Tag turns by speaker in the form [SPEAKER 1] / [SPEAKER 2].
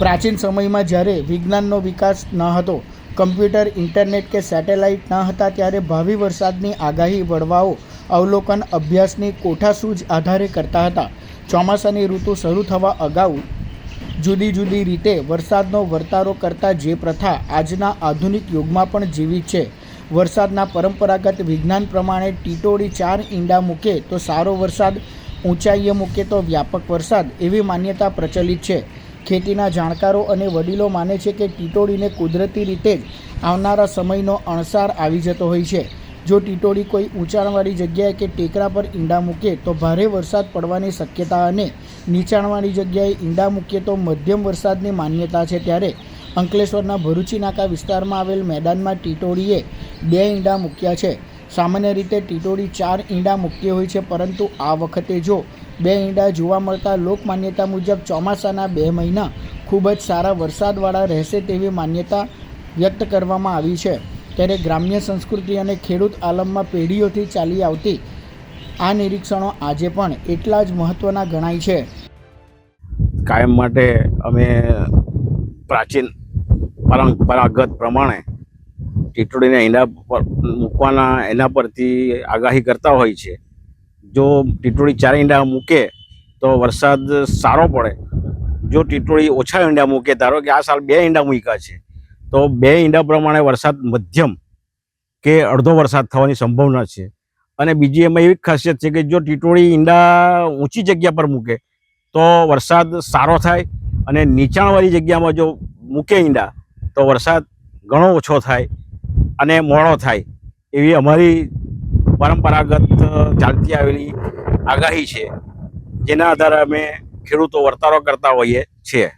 [SPEAKER 1] પ્રાચીન સમયમાં જ્યારે વિજ્ઞાનનો વિકાસ ન હતો, કમ્પ્યુટર, ઇન્ટરનેટ કે સેટેલાઇટ ન હતા, ત્યારે ભાવિ વરસાદની આગાહી વડવાઓ અવલોકન અભ્યાસની કોઠાસૂઝ આધારે કરતા હતા. ચોમાસાની ઋતુ શરૂ થવા અગાઉ જુદી જુદી રીતે વરસાદનો વર્તારો કરતા જે પ્રથા આજના આધુનિક યુગમાં પણ જીવિત છે. વરસાદના પરંપરાગત વિજ્ઞાન પ્રમાણે ટીટોળી 4 ઈંડા મૂકે તો સારો વરસાદ, ઊંચાઈએ મૂકે તો વ્યાપક વરસાદ, એવી માન્યતા પ્રચલિત છે. ખેતીના જાણકારો અને વડીલો માને છે કે ટીટોળીને કુદરતી રીતે જ આવનારા સમયનો અણસાર આવી જતો હોય છે. જો ટીટોળી કોઈ ઊંચાણવાળી જગ્યાએ કે ટેકરા પર ઈંડા મૂકે તો ભારે વરસાદ પડવાની શક્યતા અને નીચાણવાળી જગ્યાએ ઈંડા મૂકે તો મધ્યમ વરસાદની માન્યતા છે. ત્યારે અંકલેશ્વરના ભરૂચી નાકા વિસ્તારમાં આવેલ મેદાનમાં ટીટોળીએ 2 ઈંડા મૂક્યા છે. સામાન્ય રીતે ટીટોળી 4 ઈંડા મૂકતી હોય છે, પરંતુ આ વખતે જો 2 ઈંડા જોવા મળતા લોકમાન્યતા મુજબ ચોમાસાના 2 મહિના ખૂબ જ સારા વરસાદવાળા રહેશે તેવી માન્યતા વ્યક્ત કરવામાં આવી છે. ત્યારે ગ્રામ્ય સંસ્કૃતિ અને ખેડૂત આલમમાં પેઢીઓથી ચાલી આવતી આ નિરીક્ષણો આજે પણ એટલા જ મહત્ત્વના ગણાય છે.
[SPEAKER 2] કાયમ માટે અમે પ્રાચીન પરંપરાગત પ્રમાણે ટીટોળીના ઈંડા પર મૂકવાના એના પરથી આગાહી કરતા હોય છે. જો ટીટોળી 4 ઈંડા મૂકે તો વરસાદ સારો પડે. જો ટીટોળી ઓછા ઈંડા મૂકે, ધારો કે આ સાલ 2 ઈંડા મૂક્યા છે, તો 2 ઈંડા પ્રમાણે વરસાદ મધ્યમ કે અડધો વરસાદ થવાની સંભાવના છે. અને બીજી એમાં એવી ખાસિયત છે કે જો ટીટોળી ઈંડા ઊંચી જગ્યા પર મૂકે તો વરસાદ સારો થાય, અને નીચાણવાળી જગ્યામાં જો મૂકે ઈંડા તો વરસાદ ઘણો ઓછો થાય અને મોડો થાય, એવી અમારી પરંપરાગત ચાલતી આવેલી આગાહી છે, જેના આધારે અમે ખેડૂતો વર્તારો કરતા હોઈએ છીએ.